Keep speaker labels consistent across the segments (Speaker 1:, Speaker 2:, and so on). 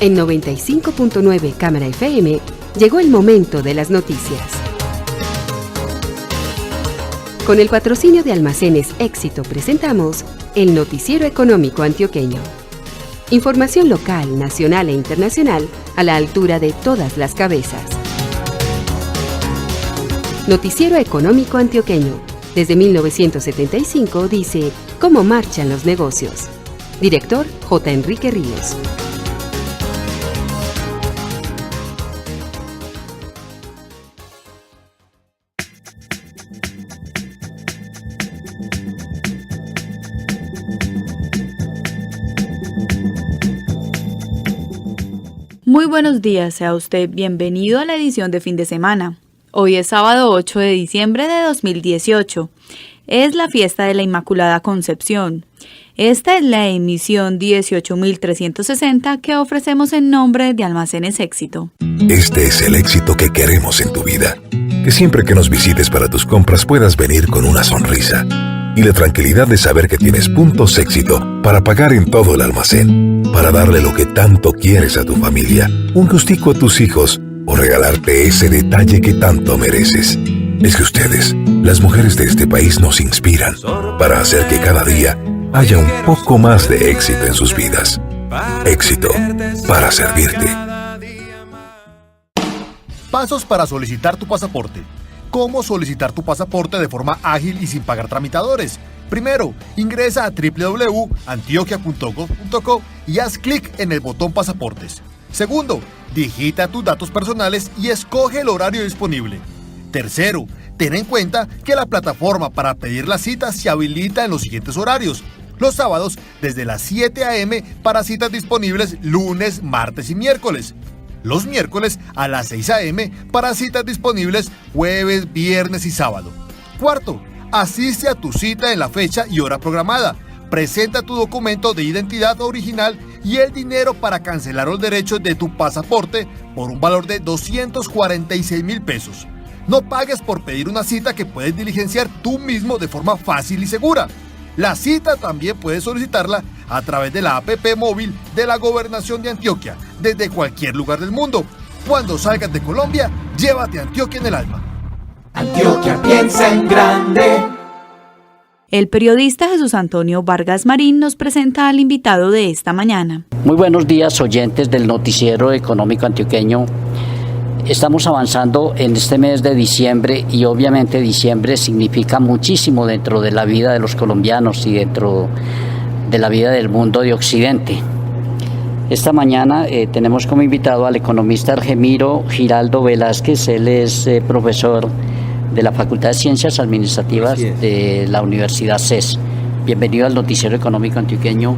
Speaker 1: En 95.9 Cámara FM llegó el momento de las noticias. Con el patrocinio de Almacenes Éxito presentamos el Noticiero Económico Antioqueño. Información local, nacional e internacional a la altura de todas las cabezas. Noticiero Económico Antioqueño. Desde 1975 dice cómo marchan los negocios. Director J. Enrique Ríos.
Speaker 2: Muy buenos días, sea usted bienvenido a la edición de fin de semana. Hoy es sábado 8 de diciembre de 2018. Es la fiesta de la Inmaculada Concepción. Esta es la emisión 18.360 que ofrecemos en nombre de Almacenes Éxito.
Speaker 3: Este es el éxito que queremos en tu vida. Que siempre que nos visites para tus compras puedas venir con una sonrisa. Y la tranquilidad de saber que tienes puntos éxito para pagar en todo el almacén, para darle lo que tanto quieres a tu familia, un gustico a tus hijos o regalarte ese detalle que tanto mereces. Es que ustedes, las mujeres de este país, nos inspiran para hacer que cada día haya un poco más de éxito en sus vidas. Éxito para servirte.
Speaker 4: Pasos para solicitar tu pasaporte. ¿Cómo solicitar tu pasaporte de forma ágil y sin pagar tramitadores? Primero, ingresa a www.antioquia.gov.co y haz clic en el botón Pasaportes. Segundo, digita tus datos personales y escoge el horario disponible. Tercero, ten en cuenta que la plataforma para pedir la cita se habilita en los siguientes horarios. Los sábados desde las 7 a.m. para citas disponibles lunes, martes y miércoles. Los miércoles a las 6 a.m. para citas disponibles jueves, viernes y sábado. Cuarto, asiste a tu cita en la fecha y hora programada. Presenta tu documento de identidad original y el dinero para cancelar los derechos de tu pasaporte por un valor de 246,000 pesos. No pagues por pedir una cita que puedes diligenciar tú mismo de forma fácil y segura. La cita también puedes solicitarla a través de la app móvil de la Gobernación de Antioquia, desde cualquier lugar del mundo. Cuando salgas de Colombia, llévate a Antioquia en el alma.
Speaker 5: Antioquia piensa en grande.
Speaker 2: El periodista Jesús Antonio Vargas Marín nos presenta al invitado de esta mañana.
Speaker 6: Muy buenos días, oyentes del Noticiero Económico Antioqueño. Estamos avanzando en este mes de diciembre y obviamente diciembre significa muchísimo dentro de la vida de los colombianos y dentro de la vida del mundo de Occidente. Esta mañana tenemos como invitado al economista Argemiro Giraldo Velázquez. Él es profesor de la Facultad de Ciencias Administrativas de la Universidad CES. Bienvenido al Noticiero Económico Antioqueño.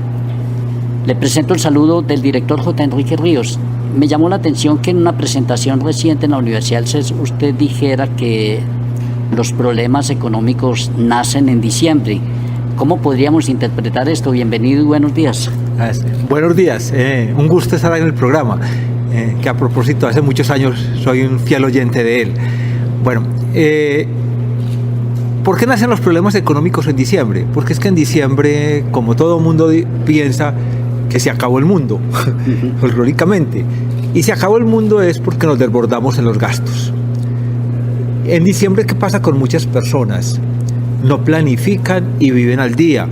Speaker 6: Le presento el saludo del director J. Enrique Ríos. Me llamó la atención que en una presentación reciente en la Universidad del CES usted dijera que los problemas económicos nacen en diciembre. ¿Cómo podríamos interpretar esto? Bienvenido y buenos días.
Speaker 7: Buenos días, un gusto estar en el programa, que a propósito hace muchos años soy un fiel oyente de él. Bueno, ¿por qué nacen los problemas económicos en diciembre? Porque es que en diciembre, como todo mundo piensa, que se acabó el mundo, folclóricamente. Y se acabó el mundo es porque nos desbordamos en los gastos. En diciembre, ¿qué pasa con muchas personas? No planifican y viven al día.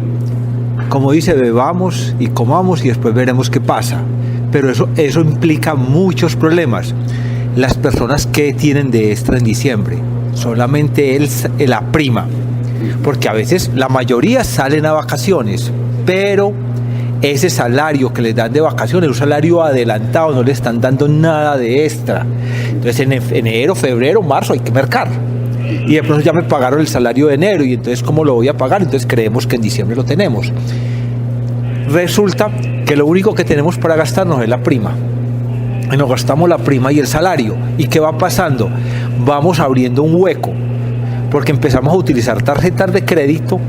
Speaker 7: Como dice, bebamos y comamos y después veremos qué pasa. Pero eso implica muchos problemas. Las personas que tienen de extra en diciembre, solamente la prima. Porque a veces la mayoría salen a vacaciones, pero ese salario que les dan de vacaciones, un salario adelantado, no le están dando nada de extra. Entonces en enero, febrero, marzo hay que mercar. Y de pronto ya me pagaron el salario de enero y entonces ¿cómo lo voy a pagar? Entonces creemos que en diciembre lo tenemos. Resulta que lo único que tenemos para gastarnos es la prima. Y nos gastamos la prima y el salario. ¿Y qué va pasando? Vamos abriendo un hueco, porque empezamos a utilizar tarjetas de crédito,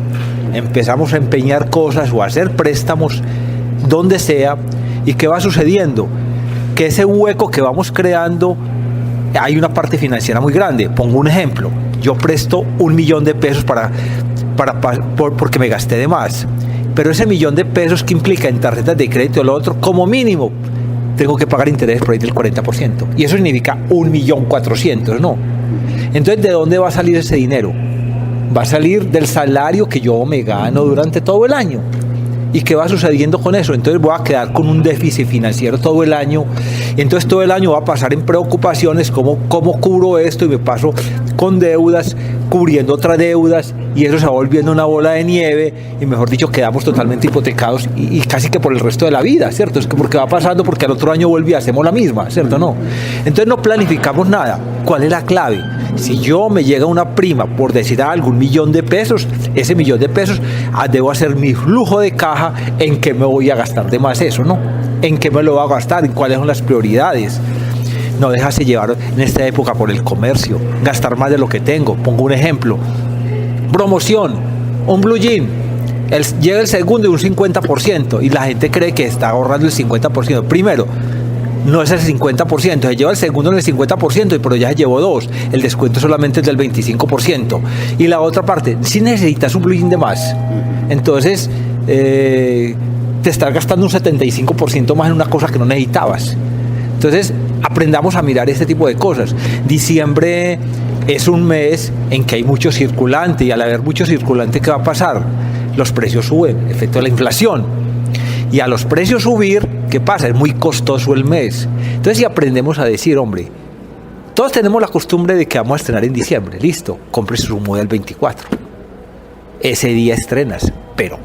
Speaker 7: empezamos a empeñar cosas o a hacer préstamos donde sea. ¿Y qué va sucediendo? Que ese hueco que vamos creando, hay una parte financiera muy grande. Pongo un ejemplo. Yo presto 1 millón de pesos porque me gasté de más. Pero ese 1 millón de pesos que implica en tarjetas de crédito, lo otro, como mínimo tengo que pagar intereses por ahí del 40%. Y eso significa 1.400.000, ¿no? Entonces, ¿de dónde va a salir ese dinero? Va a salir del salario que yo me gano durante todo el año. ¿Y qué va sucediendo con eso? Entonces voy a quedar con un déficit financiero todo el año. Entonces todo el año va a pasar en preocupaciones, cómo cubro esto, y me paso con deudas, cubriendo otras deudas, y eso se va volviendo una bola de nieve, y mejor dicho, quedamos totalmente hipotecados y casi que por el resto de la vida, ¿cierto? Es que porque va pasando, porque al otro año vuelve y hacemos la misma, ¿cierto? No. Entonces no planificamos nada. ¿Cuál es la clave? Si yo me llega una prima, por decir algo, $1.000.000, ese $1.000.000 debo hacer mi flujo de caja en qué me voy a gastar de más eso, ¿no? En qué me lo voy a gastar, en cuáles son las prioridades. No dejarse llevar en esta época por el comercio, gastar más de lo que tengo. Pongo un ejemplo. Promoción, un blue jean. Llega el segundo y un 50%, y la gente cree que está ahorrando el 50%. Primero, no es el 50%, se lleva el segundo en el 50%, pero ya se llevó dos. El descuento solamente es del 25%. Y la otra parte, si necesitas un blue jean de más, entonces te estás gastando un 75% más en una cosa que no necesitabas. Entonces, aprendamos a mirar este tipo de cosas. Diciembre es un mes en que hay mucho circulante, y al haber mucho circulante, ¿qué va a pasar? Los precios suben, efecto de la inflación. Y a los precios subir, ¿qué pasa? Es muy costoso el mes. Entonces, si aprendemos a decir, hombre, todos tenemos la costumbre de que vamos a estrenar en diciembre, listo, compre su modelo 24. Ese día estrenas, pero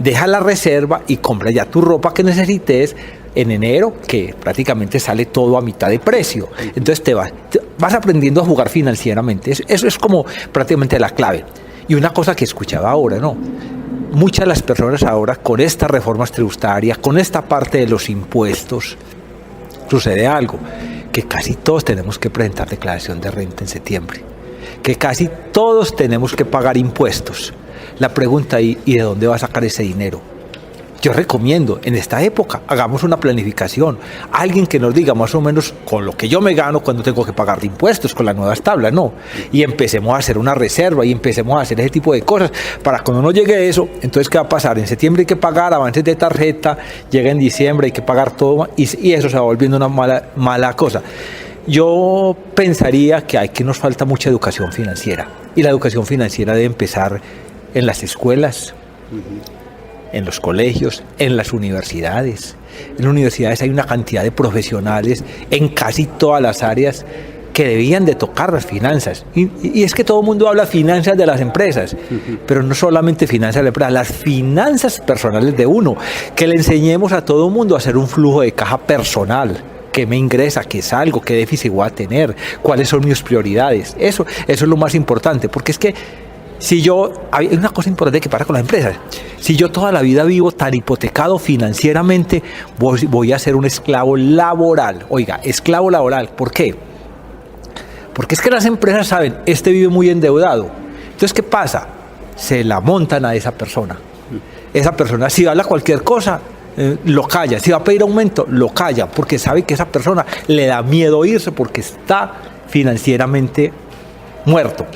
Speaker 7: deja la reserva y compra ya tu ropa que necesites en enero, que prácticamente sale todo a mitad de precio. Entonces vas aprendiendo a jugar financieramente. Eso es como prácticamente la clave. Y una cosa que escuchaba ahora, ¿no? Muchas de las personas ahora, con estas reformas tributarias, con esta parte de los impuestos, sucede algo, que casi todos tenemos que presentar declaración de renta en septiembre, que casi todos tenemos que pagar impuestos. La pregunta ahí, ¿y de dónde va a sacar ese dinero? Yo recomiendo, en esta época, hagamos una planificación. Alguien que nos diga más o menos con lo que yo me gano cuando tengo que pagar de impuestos, con las nuevas tablas, ¿no? Y empecemos a hacer una reserva y empecemos a hacer ese tipo de cosas para cuando no llegue eso. Entonces, ¿qué va a pasar? En septiembre hay que pagar avances de tarjeta, llega en diciembre hay que pagar todo, y eso se va volviendo una mala cosa. Yo pensaría que aquí nos falta mucha educación financiera, y la educación financiera debe empezar en las escuelas, en los colegios, en las universidades. En las universidades hay una cantidad de profesionales en casi todas las áreas que debían de tocar las finanzas. Y es que todo el mundo habla finanzas de las empresas, pero no solamente finanzas de la empresa, las finanzas personales de uno. Que le enseñemos a todo el mundo a hacer un flujo de caja personal. ¿Qué me ingresa? ¿Qué salgo? ¿Qué déficit voy a tener? ¿Cuáles son mis prioridades? Eso es lo más importante, porque es que hay una cosa importante que pasa con las empresas. Si yo toda la vida vivo tan hipotecado financieramente, voy a ser un esclavo laboral. Oiga, esclavo laboral. ¿Por qué? Porque es que las empresas saben, este vive muy endeudado. Entonces, ¿qué pasa? Se la montan a esa persona. Esa persona, si habla cualquier cosa, lo calla. Si va a pedir aumento, lo calla, porque sabe que esa persona le da miedo irse porque está financieramente muerto.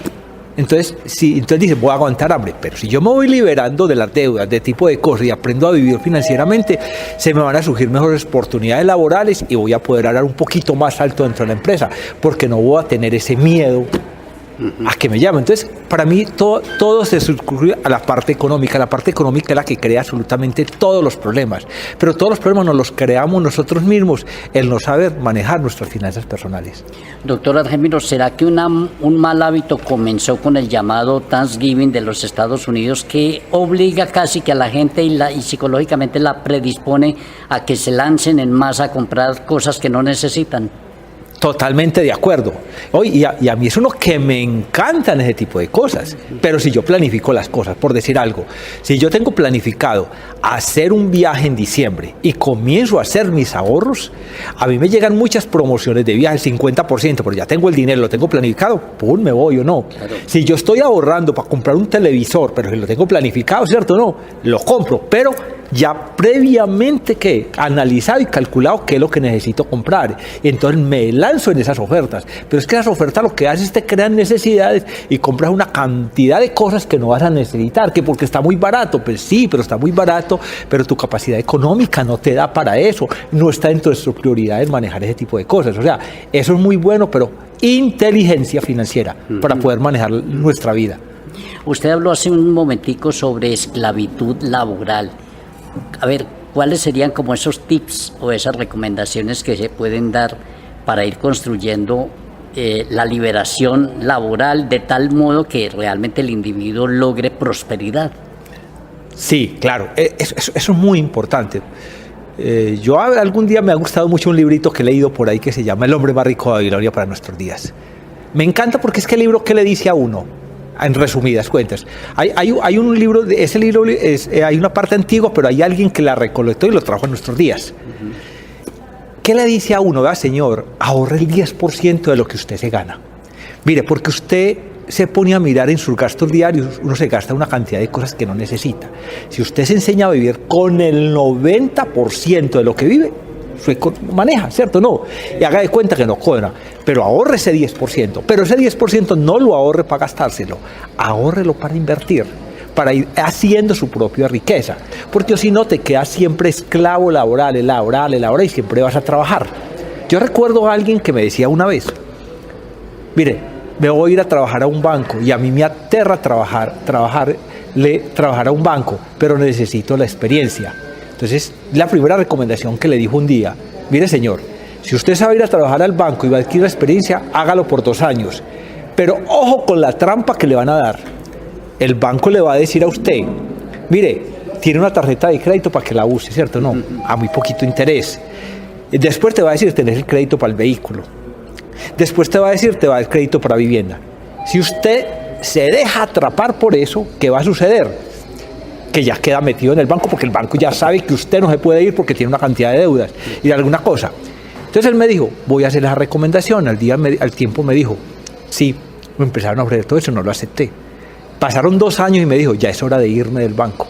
Speaker 7: Entonces dice, voy a aguantar hambre, pero si yo me voy liberando de las deudas, de tipo de cosas, y aprendo a vivir financieramente, se me van a surgir mejores oportunidades laborales y voy a poder hablar un poquito más alto dentro de la empresa, porque no voy a tener ese miedo a que me llamen. Entonces, para mí, todo se circunscribe a la parte económica. La parte económica es la que crea absolutamente todos los problemas, pero todos los problemas nos los creamos nosotros mismos, el no saber manejar nuestras finanzas personales.
Speaker 6: Doctor Argemiro, ¿será que un mal hábito comenzó con el llamado Thanksgiving de los Estados Unidos, que obliga casi que a la gente y psicológicamente la predispone a que se lancen en masa a comprar cosas que no necesitan?
Speaker 7: Totalmente de acuerdo. Y a mí es uno que me encantan ese tipo de cosas. Pero si yo planifico las cosas, por decir algo, si yo tengo planificado hacer un viaje en diciembre y comienzo a hacer mis ahorros, a mí me llegan muchas promociones de viaje, 50%, pero ya tengo el dinero, lo tengo planificado, ¡pum!, me voy o no. Claro. Si yo estoy ahorrando para comprar un televisor, pero si lo tengo planificado, ¿cierto? No, lo compro, pero ya previamente analizado y calculado qué es lo que necesito comprar. Y entonces me lanzo en esas ofertas. Pero es que las ofertas lo que hacen es te crean necesidades y compras una cantidad de cosas que no vas a necesitar, que porque está muy barato. Pues sí, pero está muy barato, pero tu capacidad económica no te da para eso. No está dentro de tus prioridades manejar ese tipo de cosas. O sea, eso es muy bueno, pero inteligencia financiera para poder manejar nuestra vida.
Speaker 6: Usted habló hace un momentico sobre esclavitud laboral. A ver, ¿cuáles serían como esos tips o esas recomendaciones que se pueden dar para ir construyendo la liberación laboral de tal modo que realmente el individuo logre prosperidad?
Speaker 7: Sí, claro, eso es muy importante. Yo algún día me ha gustado mucho un librito que he leído por ahí que se llama El hombre más rico de Babilonia para nuestros días. Me encanta porque es que el libro, ¿qué le dice a uno? En resumidas cuentas, hay un libro, ese libro hay una parte antigua, pero hay alguien que la recolectó y lo trajo a nuestros días. ¿Qué le dice a uno? Vea, señor, ahorre el 10% de lo que usted se gana. Mire, porque usted se pone a mirar en sus gastos diarios, uno se gasta una cantidad de cosas que no necesita. Si usted se enseña a vivir con el 90% de lo que vive, maneja, ¿cierto? No, y haga de cuenta que no cobra, pero ahorre ese 10%, pero ese 10% no lo ahorre para gastárselo, ahórrelo para invertir, para ir haciendo su propia riqueza, porque si no te quedas siempre esclavo laboral y siempre vas a trabajar. Yo recuerdo a alguien que me decía una vez, mire, me voy a ir a trabajar a un banco y a mí me aterra trabajar a un banco, pero necesito la experiencia. Entonces, la primera recomendación que le dijo un día, mire señor, si usted sabe ir a trabajar al banco y va a adquirir la experiencia, hágalo por 2 años. Pero ojo con la trampa que le van a dar. El banco le va a decir a usted, mire, tiene una tarjeta de crédito para que la use, ¿cierto? No, a muy poquito interés. Después te va a decir, tenés el crédito para el vehículo. Después te va a decir, te va a dar el crédito para vivienda. Si usted se deja atrapar por eso, ¿qué va a suceder? Que ya queda metido en el banco porque el banco ya sabe que usted no se puede ir porque tiene una cantidad de deudas y de alguna cosa. Entonces él me dijo, voy a hacer esa recomendación. Al tiempo me dijo, sí, me empezaron a ofrecer todo eso, no lo acepté. Pasaron 2 años y me dijo, ya es hora de irme del banco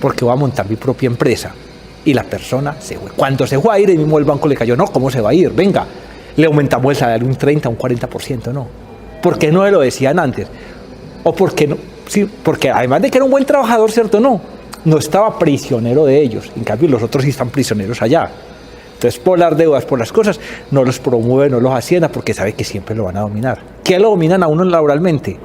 Speaker 7: porque voy a montar mi propia empresa. Y la persona se fue. Cuando se fue a ir, el mismo el banco le cayó, no, ¿cómo se va a ir? Venga, le aumentamos el salario un 30, un 40%, no. ¿Por qué no se lo decían antes? ¿O por qué no? Sí, porque además de que era un buen trabajador, ¿cierto? No estaba prisionero de ellos. En cambio, los otros sí están prisioneros allá. Entonces, por las deudas, por las cosas, no los promueve, no los ascienda, porque sabe que siempre lo van a dominar. ¿Qué lo dominan a uno laboralmente?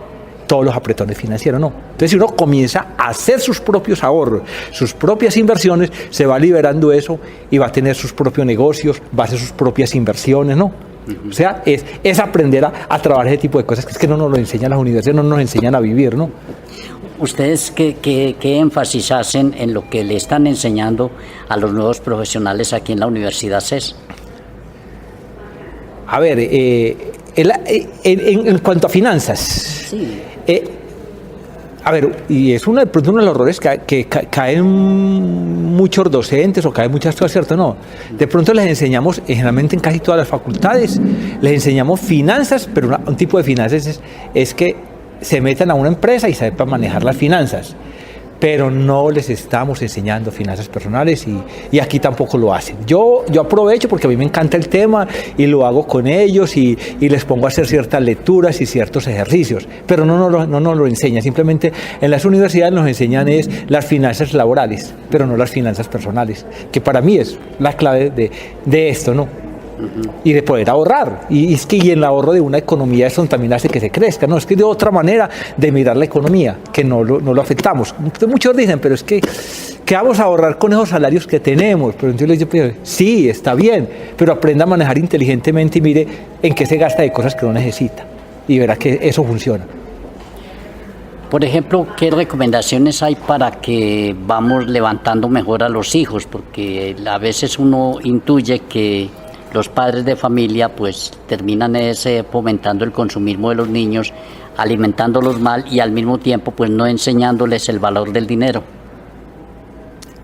Speaker 7: Todos los apretones financieros, no. Entonces, si uno comienza a hacer sus propios ahorros, sus propias inversiones, se va liberando eso y va a tener sus propios negocios, va a hacer sus propias inversiones, ¿no? O sea, es aprender a trabajar ese tipo de cosas que es que no nos lo enseñan las universidades, no nos enseñan a vivir, ¿no?
Speaker 6: ¿Ustedes qué énfasis hacen en lo que le están enseñando a los nuevos profesionales aquí en la Universidad CES?
Speaker 7: A ver, en cuanto a finanzas, sí. A ver, y es de pronto uno de los errores que caen muchos docentes o caen muchas cosas, ¿cierto? No, de pronto les enseñamos, generalmente en casi todas las facultades, les enseñamos finanzas, pero un tipo de finanzas es que se metan a una empresa y sepan manejar las finanzas, pero no les estamos enseñando finanzas personales y aquí tampoco lo hacen. Yo aprovecho porque a mí me encanta el tema y lo hago con ellos y les pongo a hacer ciertas lecturas y ciertos ejercicios, pero no nos lo enseñan. Simplemente en las universidades nos enseñan es las finanzas laborales, pero no las finanzas personales, que para mí es la clave de esto, ¿no? Y de poder ahorrar, y es que y el ahorro de una economía eso también hace que se crezca, no es que de otra manera de mirar la economía que no lo afectamos. Muchos dicen, pero es que vamos a ahorrar con esos salarios que tenemos, pero entonces yo pienso, sí, está bien, pero aprenda a manejar inteligentemente y mire en qué se gasta de cosas que no necesita y verá que eso funciona.
Speaker 6: Por ejemplo, ¿qué recomendaciones hay para que vamos levantando mejor a los hijos? Porque a veces uno intuye que los padres de familia pues terminan fomentando el consumismo de los niños, alimentándolos mal y al mismo tiempo pues no enseñándoles el valor del dinero.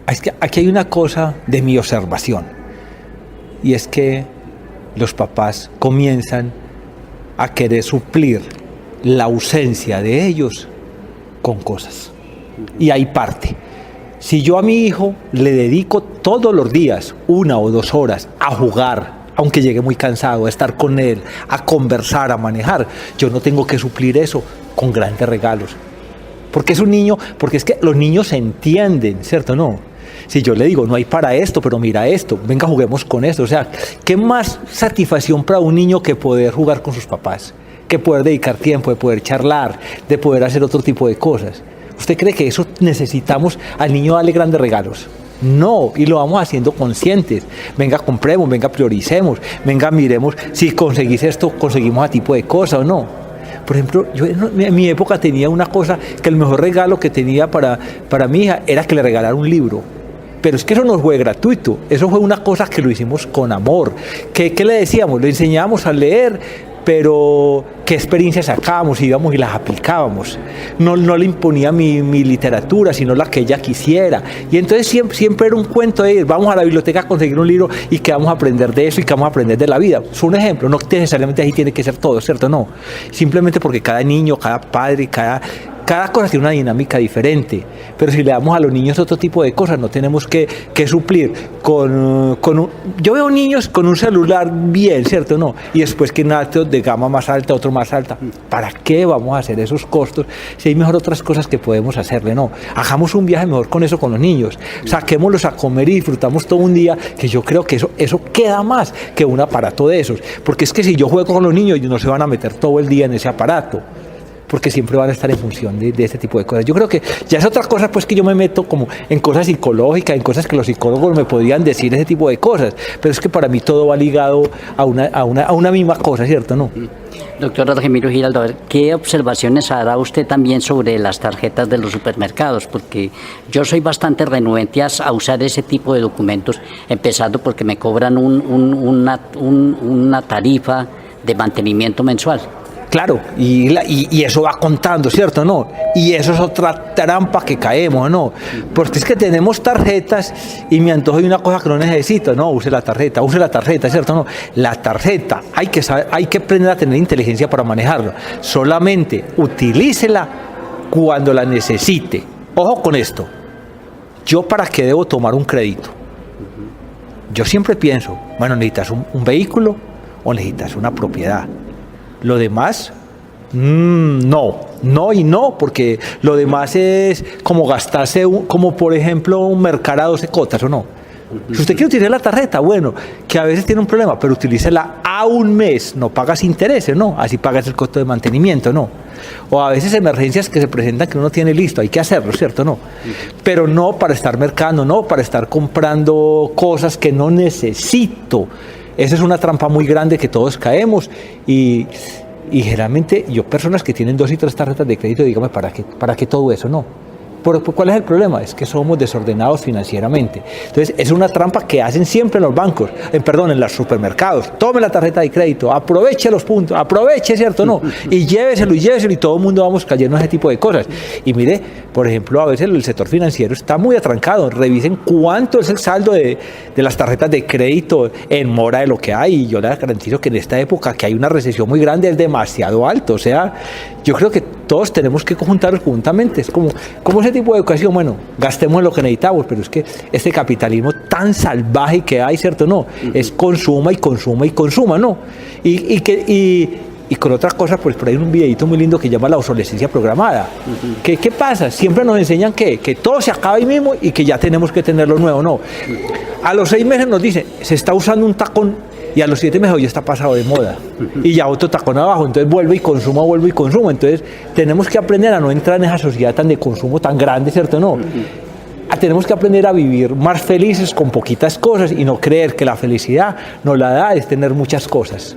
Speaker 7: Es que aquí hay una cosa de mi observación y es que los papás comienzan a querer suplir la ausencia de ellos con cosas y hay parte. Si yo a mi hijo le dedico todos los días 1 o 2 horas a jugar, aunque llegue muy cansado, a estar con él, a conversar, a manejar, yo no tengo que suplir eso con grandes regalos. Porque es un niño, porque es que los niños se entienden, ¿cierto? No. Si yo le digo, no hay para esto, pero mira esto, venga, juguemos con esto. O sea, ¿qué más satisfacción para un niño que poder jugar con sus papás? Que poder dedicar tiempo, de poder charlar, de poder hacer otro tipo de cosas. ¿Usted cree que eso necesitamos al niño darle grandes regalos? No, y lo vamos haciendo conscientes. Venga, compremos, venga, prioricemos, venga, miremos si conseguís esto, conseguimos a tipo de cosa o no. Por ejemplo, yo en mi época tenía una cosa que el mejor regalo que tenía para mi hija era que le regalara un libro. Pero es que eso no fue gratuito, eso fue una cosa que lo hicimos con amor. ¿Qué le decíamos? Le enseñábamos a leer, pero qué experiencias sacábamos, íbamos y las aplicábamos. No le imponía mi literatura, sino la que ella quisiera. Y entonces siempre era un cuento de ir, vamos a la biblioteca a conseguir un libro y que vamos a aprender de eso y que vamos a aprender de la vida. Es un ejemplo, no necesariamente así tiene que ser todo, ¿cierto? No, simplemente porque cada niño, cada padre, cada cosa tiene una dinámica diferente, pero si le damos a los niños otro tipo de cosas, no tenemos que suplir yo veo niños con un celular bien, ¿cierto? No, y después que otro de gama más alta, otro más alta. ¿Para qué vamos a hacer esos costos si hay mejor otras cosas que podemos hacerle? No, hagamos un viaje mejor con eso con los niños, saquémoslos a comer y disfrutamos todo un día, que yo creo que eso queda más que un aparato de esos, porque es que si yo juego con los niños, ellos no se van a meter todo el día en ese aparato, porque siempre van a estar en función de este tipo de cosas. Yo creo que ya es otra cosa, pues, que yo me meto como en cosas psicológicas, en cosas que los psicólogos me podrían decir, ese tipo de cosas, pero es que para mí todo va ligado a una misma cosa, ¿cierto? ¿No?
Speaker 6: Doctor Argemiro Giraldo, a ver, ¿qué observaciones hará usted también sobre las tarjetas de los supermercados? Porque yo soy bastante renuente a usar ese tipo de documentos, empezando porque me cobran una tarifa de mantenimiento mensual.
Speaker 7: Claro, y eso va contando, ¿cierto? ¿No? Y eso es otra trampa que caemos, ¿no? Porque es que tenemos tarjetas y me antojo de una cosa que no necesito, no, use la tarjeta, ¿cierto? No, la tarjeta, hay que aprender a tener inteligencia para manejarla. Solamente utilícela cuando la necesite. Ojo con esto, ¿yo para qué debo tomar un crédito? Yo siempre pienso, bueno, ¿necesitas un vehículo o necesitas una propiedad? Lo demás, no, porque lo demás es como gastarse, como por ejemplo un mercar a 12 cotas, ¿o no? Si usted quiere utilizar la tarjeta, bueno, que a veces tiene un problema, pero utilícela a un mes, no pagas intereses, ¿no? Así pagas el costo de mantenimiento, ¿no? O a veces emergencias que se presentan que uno tiene listo, hay que hacerlo, ¿cierto? No, pero no para estar mercando, no para estar comprando cosas que no necesito. Esa es una trampa muy grande que todos caemos y generalmente yo, personas que tienen 2 y 3 tarjetas de crédito, dígame, ¿para qué todo eso? No. ¿Cuál es el problema? Es que somos desordenados financieramente. Entonces, es una trampa que hacen siempre en los bancos, en los supermercados. Tome la tarjeta de crédito, aproveche los puntos, aproveche, ¿cierto? No. Y lléveselo, y todo el mundo vamos cayendo en ese tipo de cosas. Y mire, por ejemplo, a veces el sector financiero está muy atrancado. Revisen cuánto es el saldo de las tarjetas de crédito en mora de lo que hay. Y yo les garantizo que en esta época que hay una recesión muy grande es demasiado alto. O sea, yo creo que todos tenemos que conjuntarnos conjuntamente. Es como ese tipo de educación, bueno, gastemos lo que necesitamos, pero es que este capitalismo tan salvaje que hay, ¿cierto? No, es consuma, ¿no? Y con otras cosas, pues por ahí hay un videito muy lindo que llama la obsolescencia programada. ¿Qué pasa? Siempre nos enseñan que todo se acaba ahí mismo y que ya tenemos que tener lo nuevo, ¿no? A los 6 meses nos dicen, se está usando un tacón, y a los 7 meses ya está pasado de moda y ya otro tacón abajo, entonces vuelve y consumo. Entonces tenemos que aprender a no entrar en esa sociedad tan de consumo tan grande, ¿cierto? No, tenemos que aprender a vivir más felices con poquitas cosas y no creer que la felicidad nos la da es tener muchas cosas.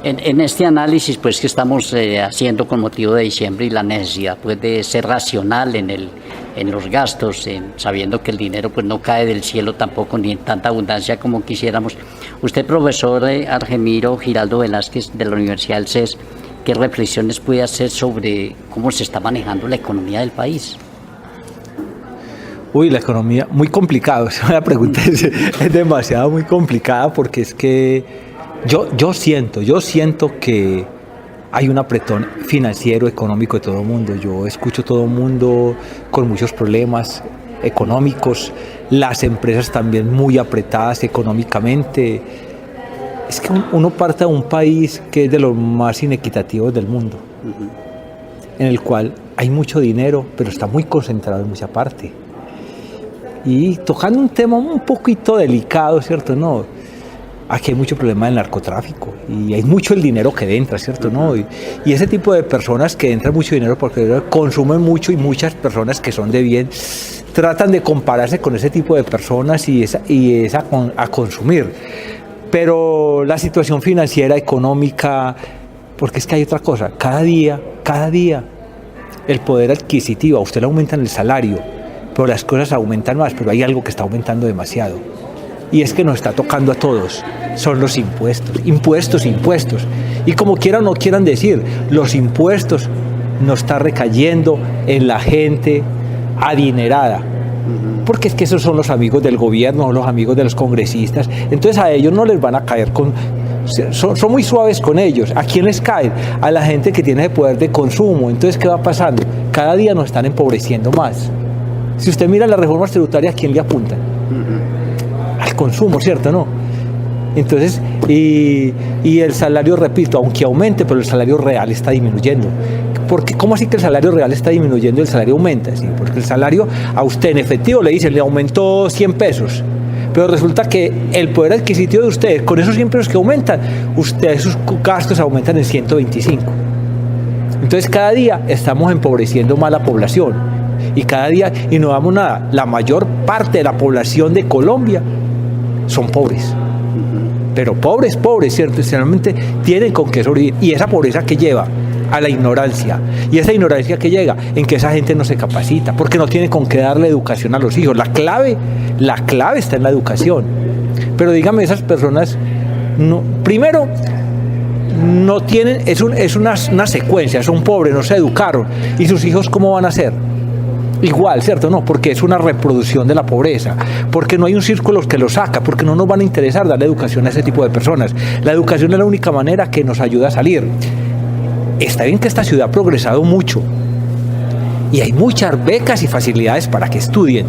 Speaker 6: En este análisis, pues, que estamos haciendo con motivo de diciembre y la necesidad, pues, de ser racional en los gastos, sabiendo que el dinero, pues, no cae del cielo tampoco ni en tanta abundancia como quisiéramos. Usted, profesor Argemiro Giraldo Velázquez de la Universidad del CES, ¿qué reflexiones puede hacer sobre cómo se está manejando la economía del país?
Speaker 7: La economía, muy complicado. La pregunta es demasiado muy complicada porque es que yo siento que hay un apretón financiero, económico de todo el mundo. Yo escucho todo el mundo con muchos problemas. las empresas también muy apretadas económicamente. Es que uno parte de un país que es de los más inequitativos del mundo, en el cual hay mucho dinero, pero está muy concentrado en mucha parte. Y tocando un tema un poquito delicado, ¿cierto? ¿No? Aquí hay mucho problema del narcotráfico y hay mucho el dinero que entra, ¿cierto? ¿No? Y ese tipo de personas que entran mucho dinero porque consumen mucho, y muchas personas que son de bien tratan de compararse con ese tipo de personas y a consumir. Pero la situación financiera, económica, porque es que hay otra cosa, cada día, el poder adquisitivo, a usted le aumentan el salario, pero las cosas aumentan más, pero hay algo que está aumentando demasiado. Y es que nos está tocando a todos, son los impuestos. Y como quieran o no quieran decir, los impuestos nos están recayendo en la gente adinerada. Porque es que esos son los amigos del gobierno, los amigos de los congresistas. Entonces a ellos no les van a caer son muy suaves con ellos. ¿A quién les caen? A la gente que tiene el poder de consumo. Entonces, ¿qué va pasando? Cada día nos están empobreciendo más. Si usted mira las reformas tributarias, ¿a quién le apuntan? Al consumo, ¿cierto? ¿No? Entonces, y el salario, repito, aunque aumente, pero el salario real está disminuyendo. Porque, ¿cómo así que el salario real está disminuyendo y el salario aumenta? ¿Sí? Porque el salario a usted en efectivo le dicen, le aumentó 100 pesos. Pero resulta que el poder adquisitivo de usted, con esos 100 pesos que aumentan, sus gastos aumentan en 125. Entonces, cada día estamos empobreciendo más la población. Y cada día, y no damos nada, la mayor parte de la población de Colombia son pobres. Pero pobres, ¿cierto? Realmente tienen con qué sobrevivir. Y esa pobreza que lleva a la ignorancia. Y esa ignorancia que llega en que esa gente no se capacita, porque no tiene con qué darle educación a los hijos. La clave está en la educación. Pero dígame, esas personas, primero, no tienen, es una secuencia, son pobres, no se educaron. ¿Y sus hijos cómo van a ser? Igual, ¿cierto? No, porque es una reproducción de la pobreza, porque no hay un círculo que lo saca, porque no nos van a interesar darle educación a ese tipo de personas. La educación es la única manera que nos ayuda a salir. Está bien que esta ciudad ha progresado mucho y hay muchas becas y facilidades para que estudien,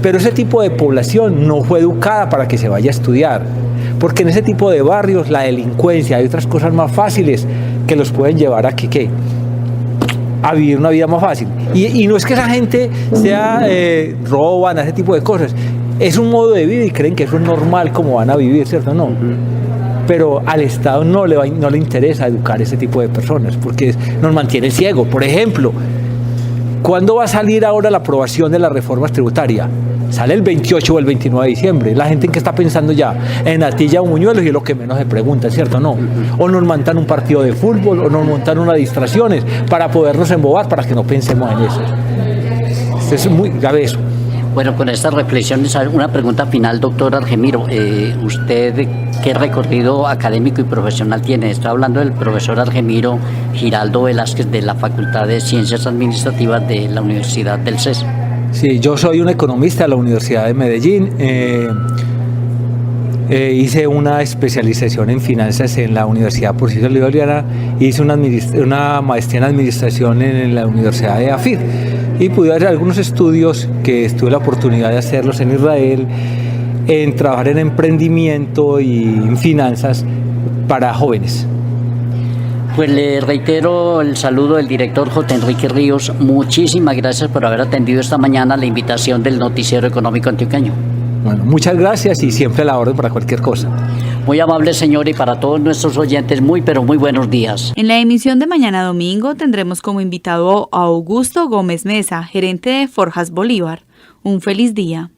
Speaker 7: pero ese tipo de población no fue educada para que se vaya a estudiar, porque en ese tipo de barrios la delincuencia, hay otras cosas más fáciles que los pueden llevar a vivir una vida más fácil. Y no es que esa gente roban, ese tipo de cosas. Es un modo de vida y creen que eso es normal como van a vivir, ¿cierto? No. Pero al Estado no le interesa educar ese tipo de personas porque nos mantiene ciegos. Por ejemplo, ¿cuándo va a salir ahora la aprobación de las reformas tributarias? Sale el 28 o el 29 de diciembre. La gente en que está pensando ya en natilla o muñuelos y es lo que menos se pregunta, ¿cierto? No. O nos montan un partido de fútbol o nos montan unas distracciones para podernos embobar, para que no pensemos en eso. Esto es muy grave eso.
Speaker 6: Bueno, con estas reflexiones, una pregunta final, doctor Argemiro. ¿Usted qué recorrido académico y profesional tiene? Estoy hablando del profesor Argemiro Giraldo Velázquez de la Facultad de Ciencias Administrativas de la Universidad del CES.
Speaker 7: Sí, yo soy un economista de la Universidad de Medellín. Hice una especialización en finanzas en la Universidad Porfirio Bolivariana. Hice una maestría en administración en la Universidad de AFID. Y pude hacer algunos estudios que tuve la oportunidad de hacerlos en Israel, en trabajar en emprendimiento y en finanzas para jóvenes.
Speaker 6: Pues le reitero el saludo del director J. Enrique Ríos. Muchísimas gracias por haber atendido esta mañana la invitación del Noticiero Económico Antioqueño.
Speaker 7: Bueno, muchas gracias y siempre a la orden para cualquier cosa.
Speaker 6: Muy amable, señor, y para todos nuestros oyentes, pero muy buenos días.
Speaker 2: En la emisión de mañana domingo tendremos como invitado a Augusto Gómez Mesa, gerente de Forjas Bolívar. Un feliz día.